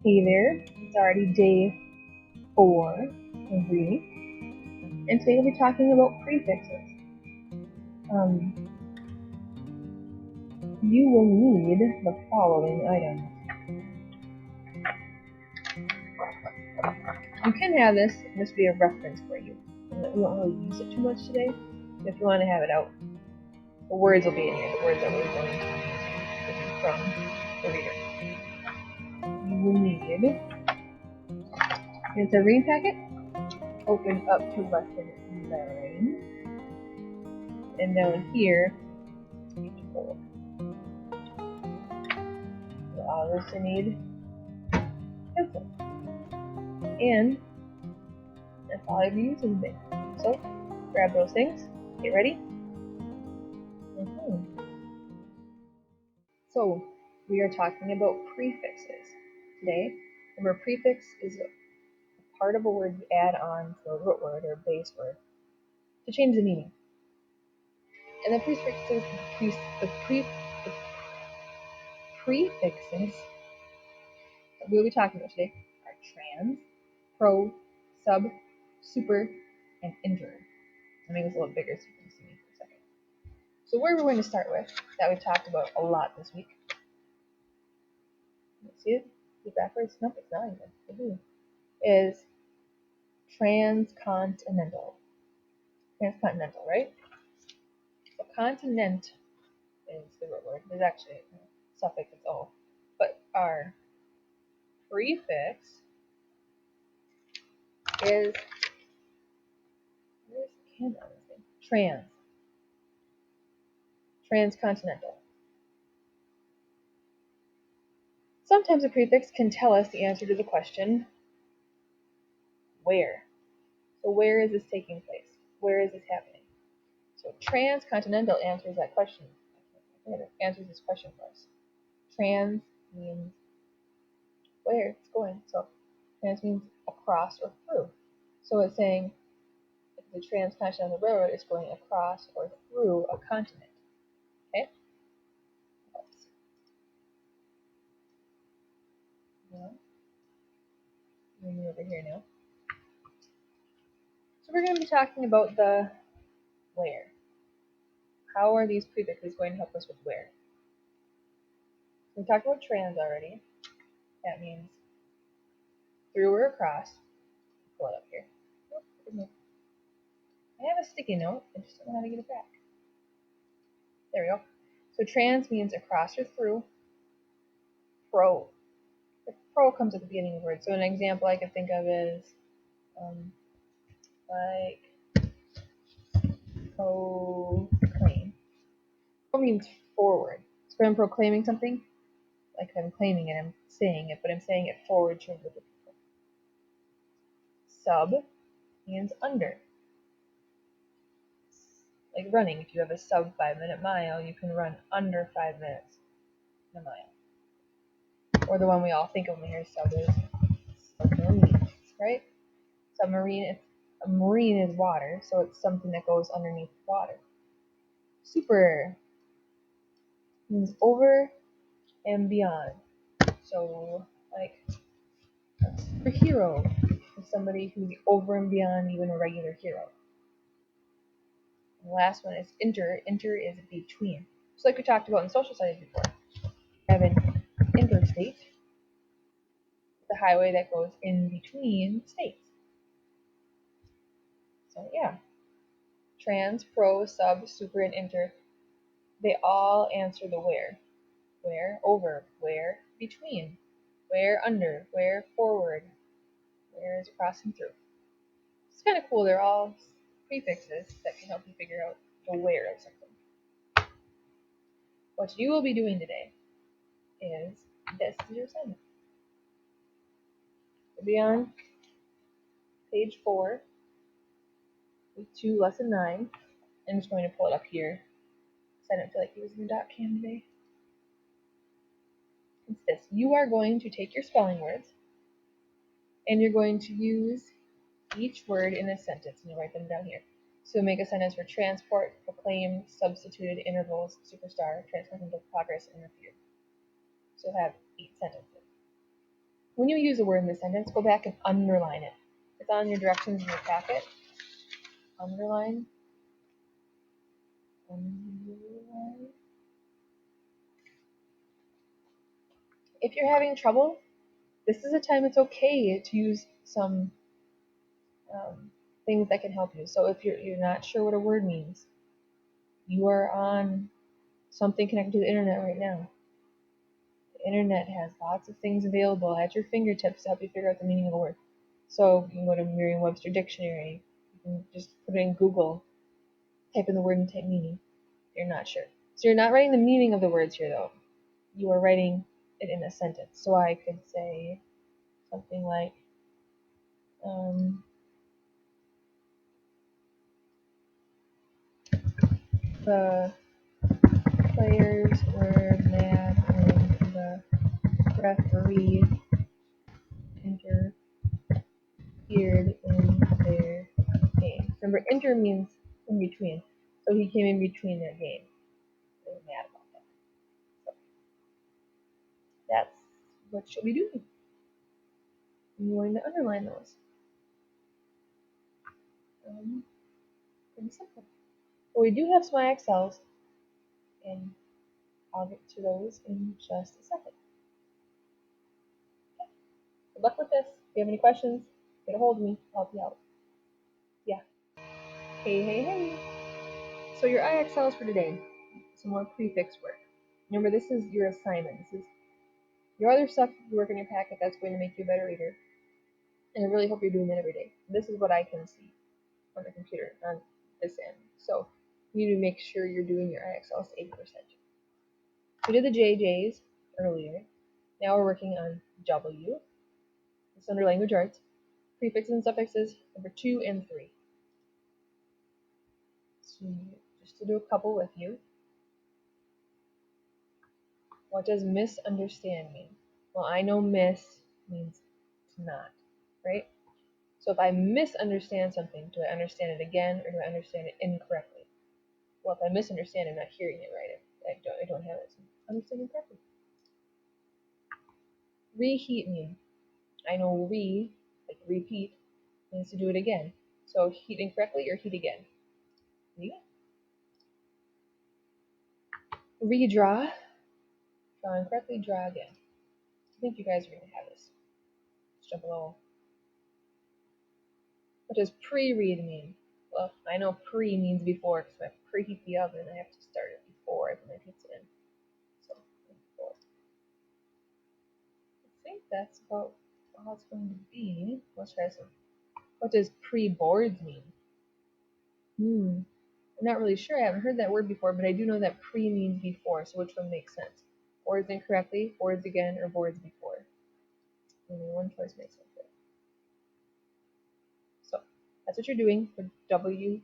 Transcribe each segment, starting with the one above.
Hey there, it's already day 4 of reading, and today we'll be talking about prefixes. You will need the following items. You can have this be a reference for you. We won't really use it too much today, but if you want to have it out, the words will be in here, the words that we're going to use from the reader. You will need, it's a reading packet, open up to lesson 9, and down here, page 4. You'll also need pencil. And that's all I've used in there. So grab those things, get ready. So we are talking about prefixes today. Remember, prefix is a part of a word you add on to a root word or base word to change the meaning. And the prefixes that we'll be talking about today are trans, pro, sub, super, and inter. I'll make this a little bigger so you can see me for a second. So where we're going to start with, that we've talked about a lot this week. See it? Is it backwards? Nope, it's not even. Is transcontinental. Transcontinental, right? So continent is the root word. There's actually a suffix, it's O. But our prefix is trans. Transcontinental. Sometimes a prefix can tell us the answer to the question, where? So where is this taking place? Where is this happening? So transcontinental answers that question. It answers this question for us. Trans means where it's going. So trans means across or through. So it's saying if the transcontinental railroad is going across or through a continent. Okay? We're moving over here now. So we're going to be talking about the where. How are these prefixes going to help us with where? We talked about trans already. That means through or across. Pull it up here. I have a sticky note. I just don't know how to get it back. There we go. So trans means across or through. Pro. The pro comes at the beginning of the word. So an example I could think of is like proclaim. Pro means forward. So when I'm proclaiming something, like I'm claiming it, I'm saying it, but I'm saying it forward to other people. Sub means under. Like running, if you have a sub 5-minute mile, you can run under 5 minutes in a mile. Or the one we all think of when we hear sub is submarine, right? Submarine, a marine is water, so it's something that goes underneath water. Super means over and beyond. So, like, a superhero is somebody who's over and beyond even a regular hero. And the last one is inter. Inter is between. So like we talked about in social studies before. We have an interstate, the highway that goes in between states. So yeah, trans, pro, sub, super, and inter, they all answer the where. Where, over, where, between, where, under, where, forward, where is crossing through. It's kind of cool. They're all prefixes that can help you figure out the where of something. What you will be doing today is this is your assignment. You'll be on page 4, week 2, lesson 9. I'm just going to pull it up here because I don't feel like using the .cam today. It's this. You are going to take your spelling words and you're going to use each word in a sentence, and you'll write them down here. So make a sentence for transport, proclaim, substituted, intervals, superstar, transcontinental, progress, interfere. So have 8 sentences. when you use a word in the sentence, go back and underline it. It's on your directions in your packet. Underline. If you're having trouble, this is a time it's okay to use some things that can help you. So if you're not sure what a word means, you are on something connected to the internet right now. The internet has lots of things available at your fingertips to help you figure out the meaning of a word. So you can go to Merriam-Webster Dictionary. You can just put it in Google, type in the word and type meaning. You're not sure. So you're not writing the meaning of the words here, though. You are writing it in a sentence. So I could say something like, the players were mad when the referee interfered in their game. Remember, inter means in between. So he came in between their game. They were mad about that. So that's what you'll be doing. I'm going to underline those. Pretty simple. But we do have some IXLs, and I'll get to those in just a second. Okay. Good luck with this. If you have any questions, get a hold of me. I'll help you out. Yeah. Hey. So your IXLs for today, some more prefix work. Remember, this is your assignment. This is your other stuff you work in your packet that's going to make you a better reader. And I really hope you're doing that every day. This is what I can see on the computer on this end. So you need to make sure you're doing your IXLs to 80%. We did the JJs earlier. Now we're working on W. It's under language arts. Prefixes and suffixes, number 2 and 3. So just to do a couple with you. What does misunderstand mean? Well, I know miss means to not, right? So if I misunderstand something, do I understand it again or do I understand it incorrectly? Well, if I misunderstand, I'm not hearing it right. I don't have it. So understanding correctly. Reheat mean. I know like repeat, means to do it again. So heat incorrectly or heat again. Redraw. Draw incorrectly, draw again. I think you guys are going to have this. Let's jump a little. What does pre-read mean? Well, I know pre means before, because if I preheat the oven, I have to start it before I put my pizza in. So, before. I think that's about all it's going to be. Let's try some. What does pre-boards mean? I'm not really sure. I haven't heard that word before, but I do know that pre means before, so which one makes sense? Boards incorrectly, boards again, or boards before? Only one choice makes sense. So that's what you're doing for W2.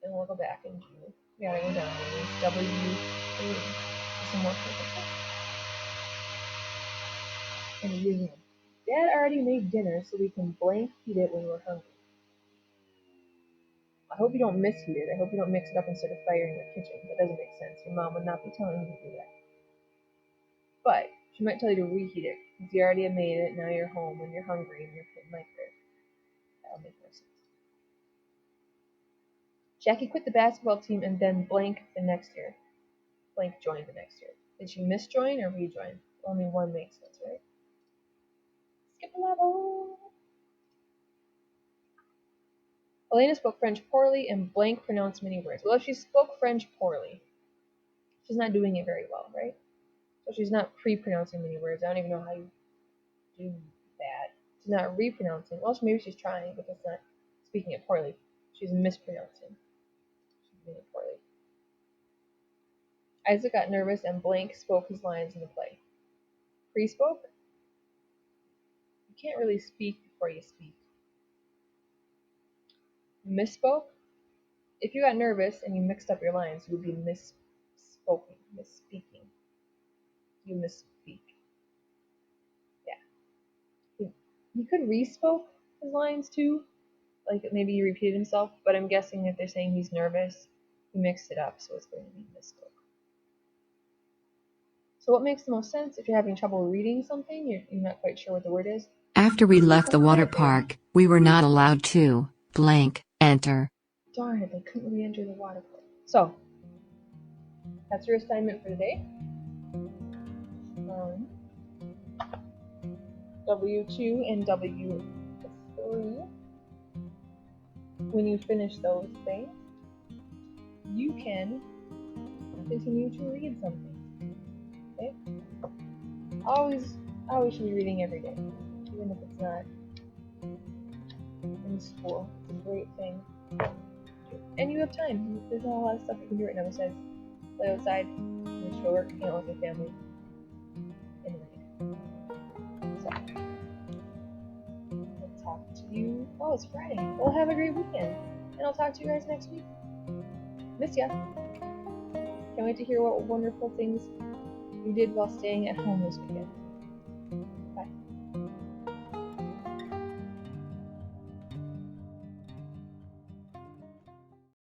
And we'll go back and do, we gotta go down. It's W3. Some more prefixes. And using them. Dad already made dinner so we can blank heat it when we're hungry. I hope you don't misheat it. I hope you don't mix it up instead of firing the kitchen. That doesn't make sense. Your mom would not be telling you to do that. But she might tell you to reheat it. Because you already have made it, now you're home and you're hungry and you're putting microwave. That'll make more sense. Jackie quit the basketball team and then blank the next year. Blank joined the next year. Did she misjoin or rejoin? Only one makes sense, right? Skip a level. Elena spoke French poorly and blank pronounced many words. Well, if she spoke French poorly, she's not doing it very well, right? So she's not pre-pronouncing many words. I don't even know how you do that. She's not repronouncing. Well, maybe she's trying, but that's not speaking it poorly. She's mispronouncing. She's doing it poorly. Isaac got nervous and blank spoke his lines in the play. Pre-spoke? You can't really speak before you speak. Misspoke? If you got nervous and you mixed up your lines, you would be misspeaking. You misspeak. Yeah. He could re-spoke his lines too. Like maybe he repeated himself, but I'm guessing if they're saying he's nervous, he mixed it up, so it's going to be misspoke. So what makes the most sense if you're having trouble reading something, you're not quite sure what the word is? After we left the water park, we were not allowed to enter. Darn it, they couldn't re-enter the water park. So, that's your assignment for today. W2 and W3. When you finish those things, you can continue to read something. Okay? Always should be reading every day, even if it's not in school. It's a great thing. And you have time. There's not a lot of stuff you can do right now besides play outside, finish your work, hang out with your family, and read. So, I'll talk to you. Oh, it's Friday. Well, have a great weekend. And I'll talk to you guys next week. Miss ya. Can't wait to hear what wonderful things you did while staying at home this weekend.